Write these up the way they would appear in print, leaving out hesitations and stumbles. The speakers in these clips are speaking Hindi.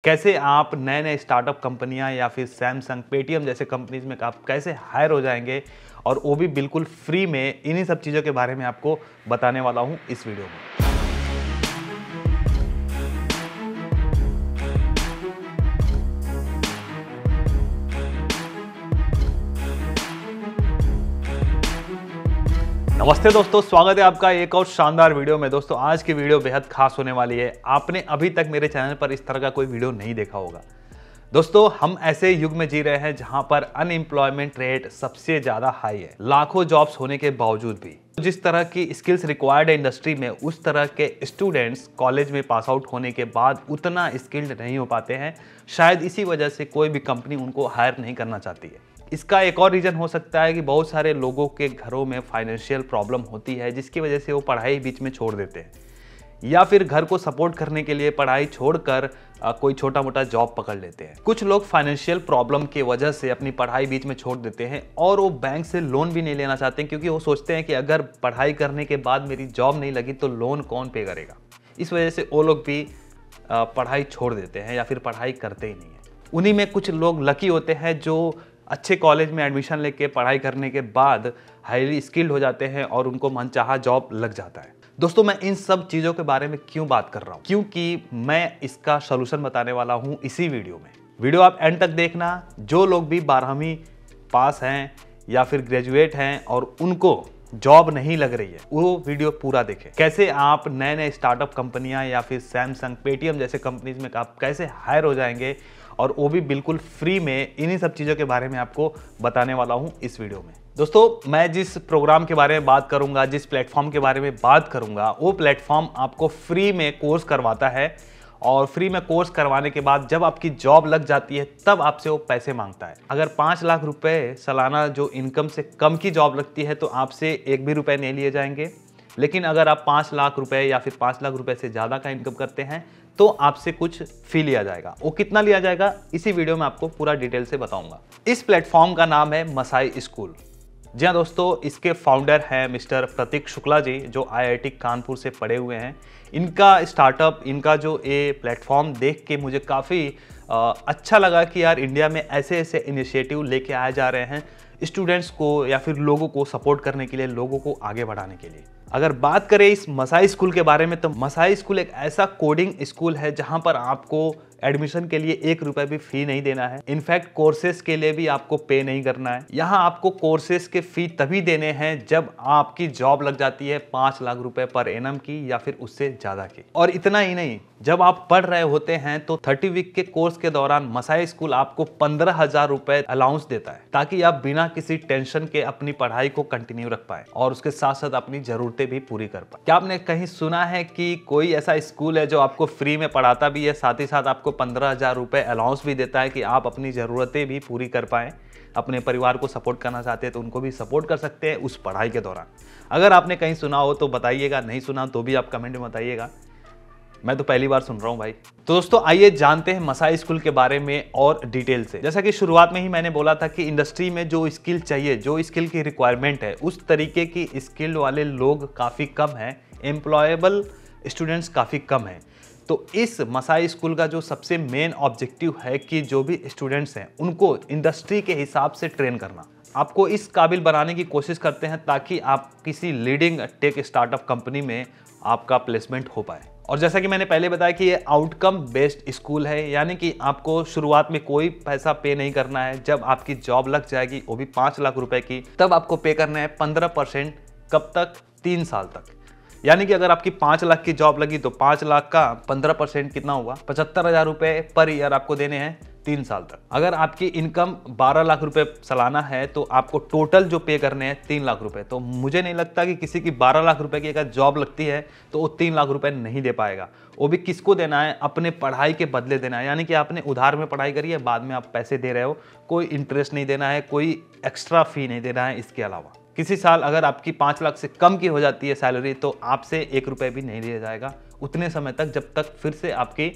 कैसे आप नए नए स्टार्टअप कंपनियां या फिर सैमसंग, पेटीएम जैसे कंपनीज में आप कैसे हायर हो जाएंगे और वो भी बिल्कुल फ्री में। इन्हीं सब चीज़ों के बारे में आपको बताने वाला हूं इस वीडियो में। नमस्ते दोस्तों, स्वागत है आपका एक और शानदार वीडियो में। दोस्तों आज की वीडियो बेहद खास होने वाली है। आपने अभी तक मेरे चैनल पर इस तरह का कोई वीडियो नहीं देखा होगा। दोस्तों हम ऐसे युग में जी रहे हैं जहां पर अनएम्प्लॉयमेंट रेट सबसे ज्यादा हाई है, लाखों जॉब्स होने के बावजूद भी। जिस तरह की स्किल्स रिक्वायर्ड है इंडस्ट्री में, उस तरह के स्टूडेंट्स कॉलेज में पास आउट होने के बाद उतना स्किल्ड नहीं हो पाते हैं। शायद इसी वजह से कोई भी कंपनी उनको हायर नहीं करना चाहती है। इसका एक और रीज़न हो सकता है कि बहुत सारे लोगों के घरों में फाइनेंशियल प्रॉब्लम होती है, जिसकी वजह से वो पढ़ाई बीच में छोड़ देते हैं, या फिर घर को सपोर्ट करने के लिए पढ़ाई छोड़कर कोई छोटा मोटा जॉब पकड़ लेते हैं। कुछ लोग फाइनेंशियल प्रॉब्लम की वजह से अपनी पढ़ाई बीच में छोड़ देते हैं और वो बैंक से लोन भी नहीं लेना चाहते हैं, क्योंकि वो सोचते हैं कि अगर पढ़ाई करने के बाद मेरी जॉब नहीं लगी तो लोन कौन पे करेगा। इस वजह से वो लोग भी पढ़ाई छोड़ देते हैं या फिर पढ़ाई करते ही नहीं है। उन्हीं में कुछ लोग लकी होते हैं जो अच्छे कॉलेज में एडमिशन लेके पढ़ाई करने के बाद हाईली स्किल्ड हो जाते हैं और उनको मनचाहा जॉब लग जाता है। दोस्तों मैं इन सब चीज़ों के बारे में क्यों बात कर रहा हूँ, क्योंकि मैं इसका सलूशन बताने वाला हूँ इसी वीडियो में। वीडियो आप एंड तक देखना। जो लोग भी 12वीं पास हैं या फिर ग्रेजुएट हैं और उनको जॉब नहीं लग रही है, वो वीडियो पूरा देखें। कैसे आप नए नए स्टार्टअप कंपनियां या फिर सैमसंग, पेटीएम जैसे कंपनीज में आप कैसे हायर हो जाएंगे और वो भी बिल्कुल फ्री में। इन्हीं सब चीज़ों के बारे में आपको बताने वाला हूं इस वीडियो में। दोस्तों मैं जिस प्रोग्राम के बारे में बात करूंगा, जिस प्लेटफॉर्म के बारे में बात करूंगा, वो प्लेटफॉर्म आपको फ्री में कोर्स करवाता है और फ्री में कोर्स करवाने के बाद जब आपकी जॉब लग जाती है तब आपसे वो पैसे मांगता है। अगर 5 लाख रुपए सालाना जो इनकम से कम की जॉब लगती है तो आपसे एक भी रुपए नहीं लिए जाएंगे। लेकिन अगर आप 5 लाख रुपए या फिर 5 लाख रुपए से ज़्यादा का इनकम करते हैं तो आपसे कुछ फी लिया जाएगा। वो कितना लिया जाएगा इसी वीडियो में आपको पूरा डिटेल से बताऊंगा। इस प्लेटफॉर्म का नाम है मसाई स्कूल। जी हाँ दोस्तों, इसके फाउंडर हैं मिस्टर प्रतीक शुक्ला जी, जो IIT कानपुर से पढ़े हुए हैं। इनका स्टार्टअप, इनका जो ये प्लेटफॉर्म देख के मुझे काफ़ी अच्छा लगा कि यार इंडिया में ऐसे ऐसे इनिशिएटिव लेके आए जा रहे हैं स्टूडेंट्स को या फिर लोगों को सपोर्ट करने के लिए, लोगों को आगे बढ़ाने के लिए। अगर बात करें इस मसाई स्कूल के बारे में, तो मसाई स्कूल एक ऐसा कोडिंग स्कूल है जहां पर आपको एडमिशन के लिए 1 रुपए भी फी नहीं देना है। इनफैक्ट कोर्सेज के लिए भी आपको पे नहीं करना है। यहाँ आपको कोर्सेज के फी तभी देने हैं जब आपकी जॉब लग जाती है 5 लाख रुपए पर एनम की या फिर उससे ज्यादा की। और इतना ही नहीं, जब आप पढ़ रहे होते हैं तो 30 वीक के कोर्स के दौरान मसाई स्कूल आपको 15,000 रुपए अलाउंस देता है, ताकि आप बिना किसी टेंशन के अपनी पढ़ाई को कंटिन्यू रख पाए और उसके साथ साथ अपनी जरूरतें भी पूरी कर पाए। क्या आपने कहीं सुना है कि कोई ऐसा स्कूल है जो आपको फ्री में पढ़ाता भी है, साथ ही साथ आपको 15,000 रुपए अलाउंस भी देता है कि आप अपनी ज़रूरतें भी पूरी कर पाएँ? अपने परिवार को सपोर्ट करना चाहते हैं तो उनको भी सपोर्ट कर सकते हैं उस पढ़ाई के दौरान। अगर आपने कहीं सुना हो तो बताइएगा, नहीं सुना तो भी आप कमेंट में बताइएगा। मैं तो पहली बार सुन रहा हूं भाई। तो दोस्तों आइए जानते हैं मसाई स्कूल के बारे में और डिटेल से। जैसा कि शुरुआत में ही मैंने बोला था कि इंडस्ट्री में जो स्किल चाहिए, जो स्किल की रिक्वायरमेंट है, उस तरीके की स्किल वाले लोग काफ़ी कम हैं, एम्प्लॉयबल स्टूडेंट्स काफ़ी कम हैं। तो इस मसाई स्कूल का जो सबसे मेन ऑब्जेक्टिव है कि जो भी स्टूडेंट्स हैं उनको इंडस्ट्री के हिसाब से ट्रेन करना, आपको इस काबिल बनाने की कोशिश करते हैं ताकि आप किसी लीडिंग टेक स्टार्टअप कंपनी में आपका प्लेसमेंट हो पाए। और जैसा कि मैंने पहले बताया कि ये आउटकम बेस्ड स्कूल है, यानी कि आपको शुरुआत में कोई पैसा पे नहीं करना है। जब आपकी जॉब लग जाएगी, वो भी 5 लाख रुपए की, तब आपको पे करना है 15%। कब तक? 3 साल तक। यानी कि अगर आपकी 5 लाख की जॉब लगी तो 5 लाख का 15% कितना हुआ? 75,000 रुपए पर ईयर आपको देने हैं 3 साल तक। अगर आपकी इनकम 12 लाख रुपए सालाना है तो आपको टोटल जो पे करने हैं 3 लाख रुपए। तो मुझे नहीं लगता कि किसी की 12 लाख रुपए की अगर जॉब लगती है तो वो 3 लाख रुपए नहीं दे पाएगा। वो भी किसको देना है? अपने पढ़ाई के बदले देना है। यानी कि आपने उधार में पढ़ाई करी है, बाद में आप पैसे दे रहे हो, कोई इंटरेस्ट नहीं देना है, कोई एक्स्ट्रा फी नहीं देना है। इसके अलावा किसी साल अगर आपकी 5 लाख से कम की हो जाती है सैलरी तो आपसे 1 रुपए भी नहीं लिया जाएगा उतने समय तक, जब तक फिर से आपकी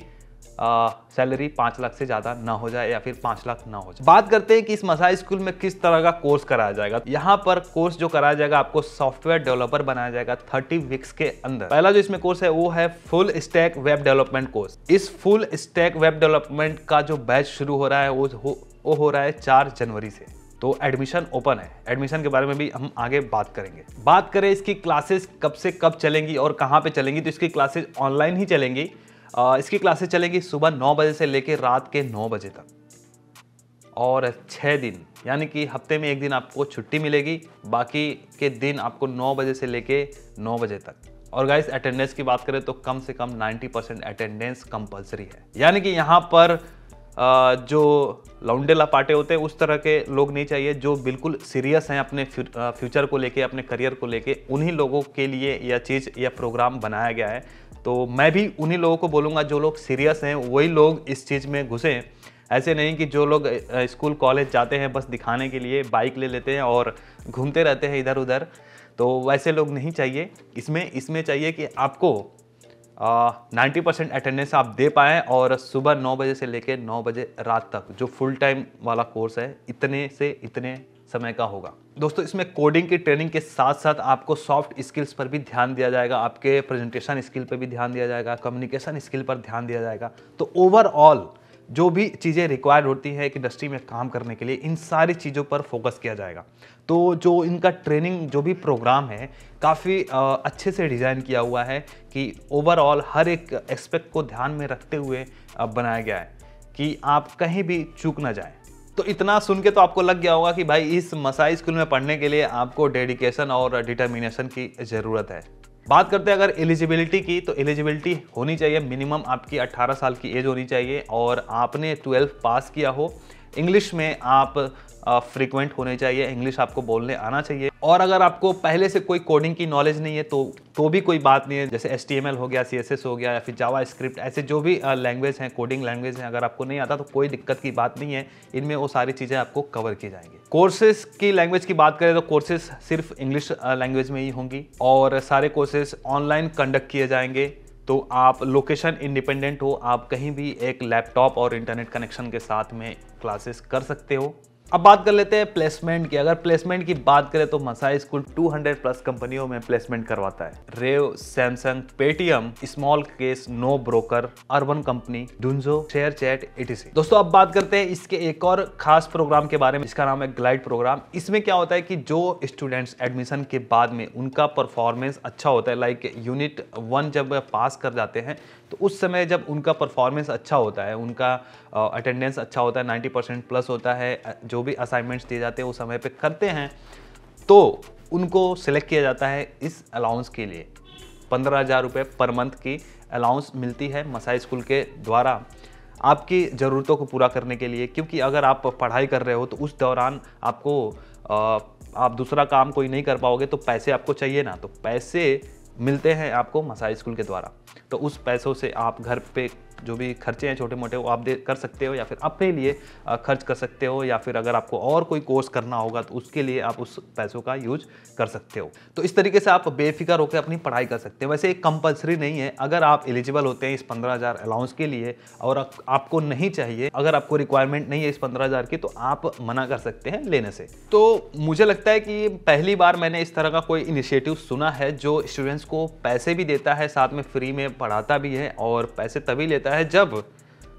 सैलरी 5 लाख से ज़्यादा ना हो जाए या फिर 5 लाख ना हो जाए। बात करते हैं कि इस मसाई स्कूल में किस तरह का कोर्स कराया जाएगा। यहाँ पर कोर्स जो कराया जाएगा, आपको सॉफ्टवेयर डेवलपर बनाया जाएगा 30 वीक्स के अंदर। पहला जो इसमें कोर्स है वो है full stack web development course. इस फुल स्टैक वेब डेवलपमेंट का जो बैच शुरू हो रहा है वो हो रहा है 4 जनवरी से। तो एडमिशन ओपन है। एडमिशन के बारे में भी हम आगे बात करेंगे। बात करें इसकी क्लासेस कब से कब चलेंगी और कहाँ पे चलेंगी, तो इसकी क्लासेस ऑनलाइन ही चलेंगी। इसकी क्लासेस चलेंगी सुबह 9 बजे से लेकर रात के 9 बजे तक और 6 दिन, यानी कि हफ्ते में 1 दिन आपको छुट्टी मिलेगी, बाकी के दिन आपको 9 बजे से लेके 9 बजे तक। और गाइस अटेंडेंस की बात करें तो कम से कम 90% अटेंडेंस कंपलसरी है। यानी कि यहाँ पर जो लौंडे लपाटे होते हैं उस तरह के लोग नहीं चाहिए, जो बिल्कुल सीरियस हैं अपने फ्यूचर को लेके, अपने करियर को लेके, उन्हीं लोगों के लिए यह चीज़, यह प्रोग्राम बनाया गया है। तो मैं भी उन्हीं लोगों को बोलूँगा जो लोग सीरियस हैं वही लोग इस चीज़ में घुसें। ऐसे नहीं कि जो लोग स्कूल कॉलेज जाते हैं बस दिखाने के लिए, बाइक ले लेते हैं और घूमते रहते हैं इधर उधर, तो वैसे लोग नहीं चाहिए। इसमें चाहिए कि आपको 90% अटेंडेंस आप दे पाएँ और सुबह 9 बजे से लेकर 9 बजे रात तक जो फुल टाइम वाला कोर्स है इतने से इतने समय का होगा। दोस्तों इसमें कोडिंग की ट्रेनिंग के साथ साथ आपको सॉफ्ट स्किल्स पर भी ध्यान दिया जाएगा, आपके प्रेजेंटेशन स्किल पर भी ध्यान दिया जाएगा, कम्युनिकेशन स्किल पर ध्यान दिया जाएगा। तो ओवरऑल जो भी चीज़ें रिक्वायर्ड होती है एक इंडस्ट्री में काम करने के लिए, इन सारी चीज़ों पर फोकस किया जाएगा। तो जो इनका ट्रेनिंग जो भी प्रोग्राम है काफ़ी अच्छे से डिज़ाइन किया हुआ है कि ओवरऑल हर एक एस्पेक्ट को ध्यान में रखते हुए बनाया गया है कि आप कहीं भी चूक ना जाएं। तो इतना सुन के तो आपको लग गया होगा कि भाई इस मसाई स्कूल में पढ़ने के लिए आपको डेडिकेशन और डिटर्मिनेशन की ज़रूरत है। बात करते हैं अगर एलिजिबिलिटी की, तो एलिजिबिलिटी होनी चाहिए मिनिमम आपकी 18 साल की एज होनी चाहिए और आपने 12 पास किया हो। इंग्लिश में आप फ्रीक्वेंट होने चाहिए, इंग्लिश आपको बोलने आना चाहिए। और अगर आपको पहले से कोई कोडिंग की नॉलेज नहीं है तो भी कोई बात नहीं है, जैसे HTML हो गया, CSS हो गया या फिर जावा स्क्रिप्ट, ऐसे जो भी लैंग्वेज हैं, कोडिंग लैंग्वेज हैं, अगर आपको नहीं आता तो कोई दिक्कत की बात नहीं है, इनमें वो सारी चीज़ें आपको कवर की जाएंगी। कोर्सेज की लैंग्वेज की बात करें तो कोर्सेज सिर्फ इंग्लिश लैंग्वेज में ही होंगी और सारे कोर्सेज ऑनलाइन कंडक्ट किए जाएंगे। तो आप लोकेशन इंडिपेंडेंट हो, आप कहीं भी एक लैपटॉप और इंटरनेट कनेक्शन के साथ में क्लासेस कर सकते हो। अब बात कर लेते हैं प्लेसमेंट की। अगर प्लेसमेंट की बात करें तो मसाई स्कूल 200 प्लस कंपनियों में प्लेसमेंट करवाता है। Rev, Samsung, Paytm, smallcase, NoBroker, Urban Company, Dunzo, ShareChat, etc। दोस्तों अब बात करते हैं इसके एक और खास प्रोग्राम के बारे में, जिसका नाम है ग्लाइड प्रोग्राम। इसमें क्या होता है कि जो स्टूडेंट्स एडमिशन के बाद में उनका परफॉर्मेंस अच्छा होता है, लाइक यूनिट 1 जब पास कर जाते हैं तो उस समय जब उनका परफॉर्मेंस अच्छा होता है, उनका अटेंडेंस अच्छा होता है, 90% प्लस होता है, जो भी असाइनमेंट्स दिए जाते हैं वो समय पे करते हैं, तो उनको सिलेक्ट किया जाता है इस अलाउंस के लिए। 15,000 रुपये पर मंथ की अलाउंस मिलती है मसाई स्कूल के द्वारा आपकी ज़रूरतों को पूरा करने के लिए। क्योंकि अगर आप पढ़ाई कर रहे हो तो उस दौरान आपको आप दूसरा काम कोई नहीं कर पाओगे, तो पैसे आपको चाहिए ना, तो पैसे मिलते हैं आपको मसाई स्कूल के द्वारा। तो उस पैसों से आप घर पे जो भी खर्चे हैं छोटे मोटे वो आप कर सकते हो, या फिर अपने लिए खर्च कर सकते हो, या फिर अगर आपको और कोई कोर्स करना होगा तो उसके लिए आप उस पैसों का यूज कर सकते हो। तो इस तरीके से आप बेफिक्र होकर अपनी पढ़ाई कर सकते हो। वैसे एक कंपलसरी नहीं है, अगर आप एलिजिबल होते हैं इस 15,000 अलाउंस के लिए और आपको नहीं चाहिए, अगर आपको रिक्वायरमेंट नहीं है इस 15,000 की, तो आप मना कर सकते हैं लेने से। तो मुझे लगता है कि पहली बार मैंने इस तरह का कोई इनिशिएटिव सुना है जो स्टूडेंट्स को पैसे भी देता है, साथ में फ्री में पढ़ाता भी है, और पैसे तभी लेता है जब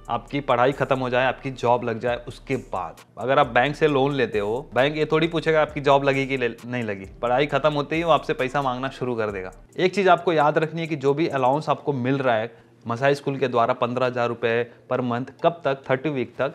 आपकी पढ़ाई खत्म हो जाए, आपकी जॉब लग जाए। उसके बाद अगर आप बैंक से लोन लेते हो, बैंक ये थोड़ी पूछेगा आपकी जॉब लगी कि नहीं लगी, पढ़ाई खत्म होते ही वो आपसे पैसा मांगना शुरू कर देगा। एक चीज़ आपको याद रखनी है कि जो भी अलाउंस आपको मिल रहा है मसाई स्कूल के द्वारा 15,000 रुपये पर मंथ, कब तक, 30 वीक तक,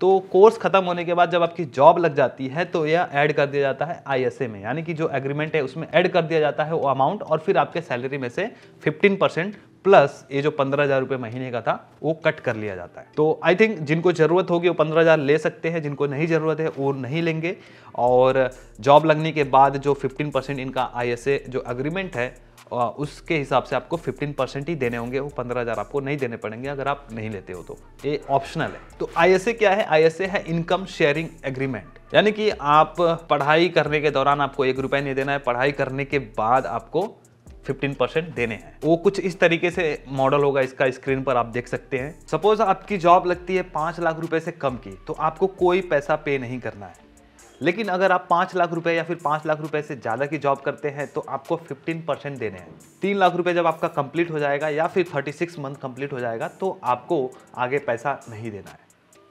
तो कोर्स खत्म होने के बाद जब आपकी जॉब लग जाती है तो यह ऐड कर दिया जाता है ISA में, यानी कि जो एग्रीमेंट है उसमें ऐड कर दिया जाता है वो अमाउंट, और फिर आपके सैलरी में से 15% प्लस ये जो 15,000 रुपये महीने का था वो कट कर लिया जाता है। तो आई थिंक जिनको ज़रूरत होगी वो 15,000 ले सकते हैं, जिनको नहीं ज़रूरत है वो नहीं लेंगे। और जॉब लगने के बाद जो 15% इनका ISA जो एग्रीमेंट है उसके हिसाब से आपको 15% ही देने होंगे, वो 15,000 आपको नहीं देने पड़ेंगे अगर आप नहीं लेते हो तो। ये ऑप्शनल है। तो ISA क्या है? ISA है इनकम शेयरिंग एग्रीमेंट, यानी कि आप पढ़ाई करने के दौरान आपको 1 रुपया नहीं देना है, पढ़ाई करने के बाद आपको 15% देने हैं। वो कुछ इस तरीके से मॉडल होगा, इसका स्क्रीन पर आप देख सकते हैं। सपोज आपकी जॉब लगती है 5 लाख रुपए से कम की, तो आपको कोई पैसा पे नहीं करना है। लेकिन अगर आप 5 लाख रुपए या फिर 5 लाख रुपए से ज़्यादा की जॉब करते हैं तो आपको 15% देने हैं। 3 लाख रुपए जब आपका कंप्लीट हो जाएगा या फिर 36 मंथ कंप्लीट हो जाएगा तो आपको आगे पैसा नहीं देना है।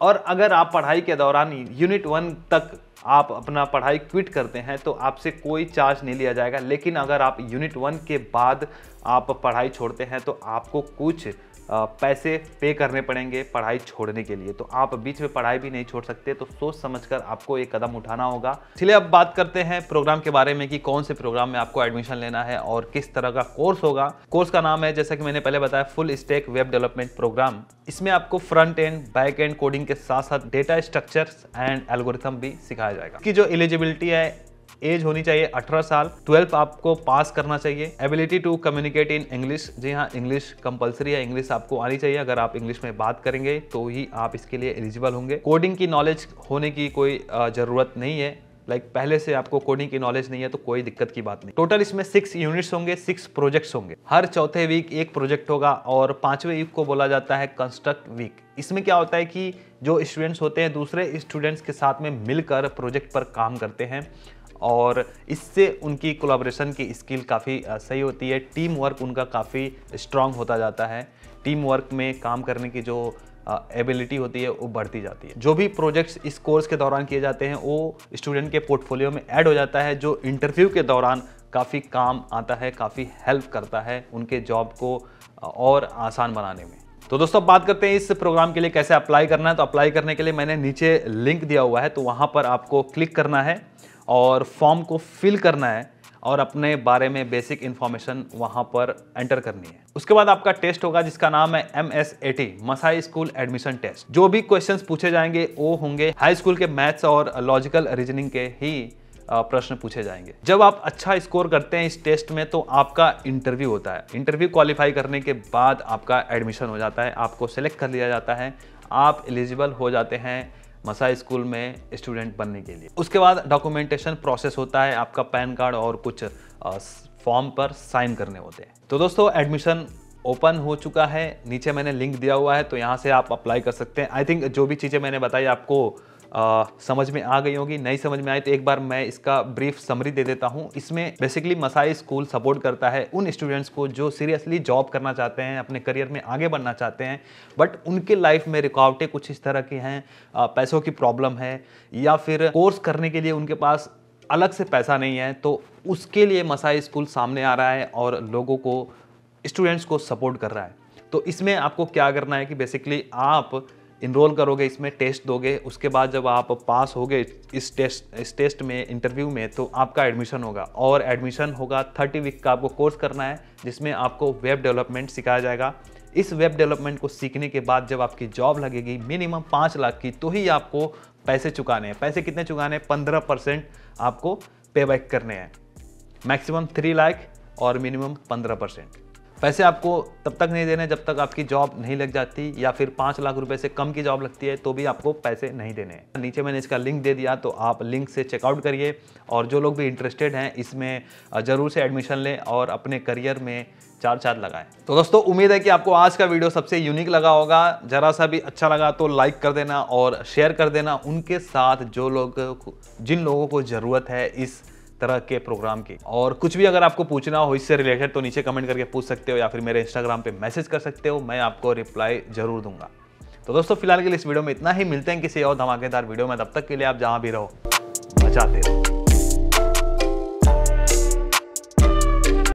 और अगर आप पढ़ाई के दौरान यूनिट 1 तक आप अपना पढ़ाई क्विट करते हैं तो आपसे कोई चार्ज नहीं लिया जाएगा। लेकिन अगर आप यूनिट 1 के बाद आप पढ़ाई छोड़ते हैं तो आपको कुछ पैसे पे करने पड़ेंगे पढ़ाई छोड़ने के लिए। तो आप बीच में पढ़ाई भी नहीं छोड़ सकते, तो सोच समझकर आपको एक कदम उठाना होगा। चलिए अब बात करते हैं प्रोग्राम के बारे में कि कौन से प्रोग्राम में आपको एडमिशन लेना है और किस तरह का कोर्स होगा। कोर्स का नाम है, जैसा कि मैंने पहले बताया, full stack web development program. इसमें आपको front end back end coding के साथ साथ डेटा स्ट्रक्चर्स एंड एल्गोरिथम भी सिखाया जाएगा। कि जो एलिजिबिलिटी है, एज होनी चाहिए 18 साल, 12 आपको पास करना चाहिए। Ability to communicate in English, जी हाँ, इंग्लिश कंपलसरी है, इंग्लिश आपको आनी चाहिए। अगर आप इंग्लिश में बात करेंगे तो ही आप इसके लिए एलिजिबल होंगे। कोडिंग की नॉलेज होने की कोई ज़रूरत नहीं है, पहले से आपको कोडिंग की नॉलेज नहीं है तो कोई दिक्कत की बात नहीं। टोटल इसमें 6 यूनिट्स होंगे, 6 प्रोजेक्ट्स होंगे। हर चौथे वीक एक प्रोजेक्ट होगा और 5वें वीक को बोला जाता है कंस्ट्रक्ट वीक। इसमें क्या होता है कि जो स्टूडेंट्स होते हैं दूसरे स्टूडेंट्स के साथ में मिलकर प्रोजेक्ट पर काम करते हैं और इससे उनकी कोलैबोरेशन की स्किल काफ़ी सही होती है। टीम वर्क उनका काफ़ी स्ट्रांग होता जाता है। टीम वर्क में काम करने की जो एबिलिटी होती है वो बढ़ती जाती है। जो भी प्रोजेक्ट्स इस कोर्स के दौरान किए जाते हैं वो स्टूडेंट के पोर्टफोलियो में ऐड हो जाता है, जो इंटरव्यू के दौरान काफ़ी काम आता है, काफ़ी हेल्प करता है उनके जॉब को और आसान बनाने में। तो दोस्तों बात करते हैं इस प्रोग्राम के लिए कैसे अप्लाई करना है। तो अप्लाई करने के लिए मैंने नीचे लिंक दिया हुआ है, तो वहाँ पर आपको क्लिक करना है और फॉर्म को फिल करना है और अपने बारे में बेसिक इन्फॉर्मेशन वहाँ पर एंटर करनी है। उसके बाद आपका टेस्ट होगा जिसका नाम है MSAT, Masai school admission test. जो भी क्वेश्चंस पूछे जाएंगे वो होंगे हाई स्कूल के मैथ्स और लॉजिकल रीजनिंग के ही प्रश्न पूछे जाएंगे। जब आप अच्छा स्कोर करते हैं इस टेस्ट में तो आपका इंटरव्यू होता है। इंटरव्यू क्वालिफाई करने के बाद आपका एडमिशन हो जाता है, आपको सेलेक्ट कर लिया जाता है, आप एलिजिबल हो जाते हैं मसाई स्कूल में स्टूडेंट बनने के लिए। उसके बाद डॉक्यूमेंटेशन प्रोसेस होता है, आपका पैन कार्ड और कुछ फॉर्म पर साइन करने होते हैं। तो दोस्तों एडमिशन ओपन हो चुका है, नीचे मैंने लिंक दिया हुआ है, तो यहाँ से आप अप्लाई कर सकते हैं। आई थिंक जो भी चीज़ें मैंने बताई आपको समझ में आ गई होगी। नहीं समझ में आई तो एक बार मैं इसका ब्रीफ समरी दे देता हूँ। इसमें बेसिकली मसाई स्कूल सपोर्ट करता है उन स्टूडेंट्स को जो सीरियसली जॉब करना चाहते हैं, अपने करियर में आगे बढ़ना चाहते हैं, बट उनके लाइफ में रुकावटें कुछ इस तरह की हैं, पैसों की प्रॉब्लम है या फिर कोर्स करने के लिए उनके पास अलग से पैसा नहीं है। तो उसके लिए मसाई स्कूल सामने आ रहा है और लोगों को, स्टूडेंट्स को सपोर्ट कर रहा है। तो इसमें आपको क्या करना है कि बेसिकली आप इनरोल करोगे, इसमें टेस्ट दोगे, उसके बाद जब आप पास होगे इस टेस्ट में, इंटरव्यू में, तो आपका एडमिशन होगा। और एडमिशन होगा 30 वीक का आपको कोर्स करना है जिसमें आपको वेब डेवलपमेंट सिखाया जाएगा। इस वेब डेवलपमेंट को सीखने के बाद जब आपकी जॉब लगेगी मिनिमम 5 लाख की, तो ही आपको पैसे चुकाने हैं। पैसे कितने चुकाने हैं? 15% आपको पे बैक करने हैं। मैक्सिमम 3 लाख और मिनिमम 15%। पैसे आपको तब तक नहीं देने जब तक आपकी जॉब नहीं लग जाती, या फिर 5 लाख रुपए से कम की जॉब लगती है तो भी आपको पैसे नहीं देने हैं। नीचे मैंने इसका लिंक दे दिया, तो आप लिंक से चेकआउट करिए। और जो लोग भी इंटरेस्टेड हैं इसमें ज़रूर से एडमिशन लें और अपने करियर में 4 चाँद लगाएं। तो दोस्तों उम्मीद है कि आपको आज का वीडियो सबसे यूनिक लगा होगा। जरा सा भी अच्छा लगा तो लाइक कर देना और शेयर कर देना उनके साथ जिन लोगों को ज़रूरत है इस तरह के प्रोग्राम की। और कुछ भी अगर आपको पूछना हो इससे रिलेटेड तो नीचे कमेंट करके पूछ सकते हो या फिर मेरे इंस्टाग्राम पे मैसेज कर सकते हो, मैं आपको रिप्लाई जरूर दूंगा। तो दोस्तों फिलहाल के लिए इस वीडियो में इतना ही, मिलते हैं किसी और धमाकेदार वीडियो में। तब तक के लिए आप जहां भी रहो बचाते रहो।